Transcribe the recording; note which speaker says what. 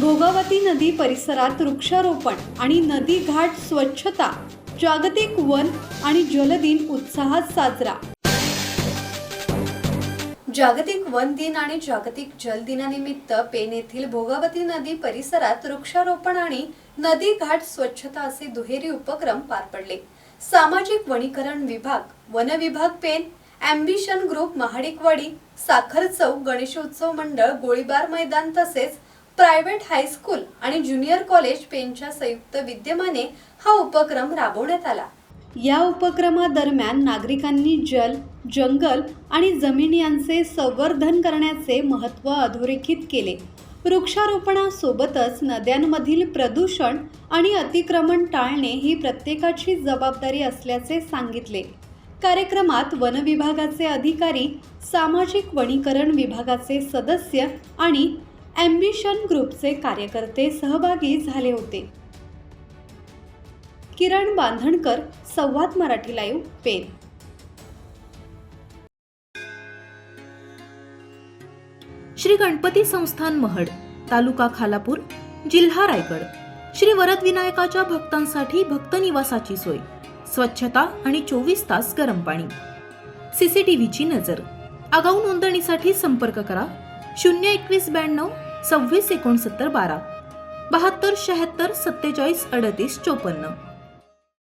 Speaker 1: भोगावती नदी परिसरात वृक्षारोपण आणि नदी घाट स्वच्छता, जागतिक वन आणि जल दिन उत्साहात साजरा। जागतिक वन दिन आणि जागतिक जल दिनानिमित्त पेन येथील भोगावती नदी परिसरात वृक्षारोपण आणि नदी घाट स्वच्छता असे दुहेरी उपक्रम पार पडले। सामाजिक वनीकरण विभाग, वन विभाग पेन, ॲम्बिशन ग्रुप महाडिकवाडी, साखर चौक गणेशोत्सव मंडळ गोळीबार मैदान तसेच प्रायव्हेट हायस्कूल आणि ज्युनियर कॉलेज पेनच्या संयुक्त विद्यमाने हा उपक्रम राबवण्यात आला। या उपक्रमादरम्यान नागरिकांनी जल, जंगल आणि जमीन यांचे संवर्धन करण्याचे महत्त्व अधोरेखित केले। वृक्षारोपणासोबतच नद्यांमधील प्रदूषण आणि अतिक्रमण टाळणे ही प्रत्येकाची जबाबदारी असल्याचे सांगितले। कार्यक्रमात वन विभागाचे अधिकारी, सामाजिक वनीकरण विभागाचे सदस्य आणि ॲम्बिशन ग्रुपचे कार्यकर्ते सहभागी झाले होते। किरण बांधणकर, संवाद मराठी लाईव्ह, पेन।
Speaker 2: श्री गणपती संस्थान महड, तालुका खालापूर, जिल्हा रायगड। श्री वरद विनायकाच्या भक्तांसाठी भक्त निवासाची सोय, स्वच्छता आणि 24 तास गरम पाणी, सीसीटीव्हीची नजर। आगाऊ नोंदणीसाठी संपर्क करा 02192 26 69 12 72 76 47 38 54।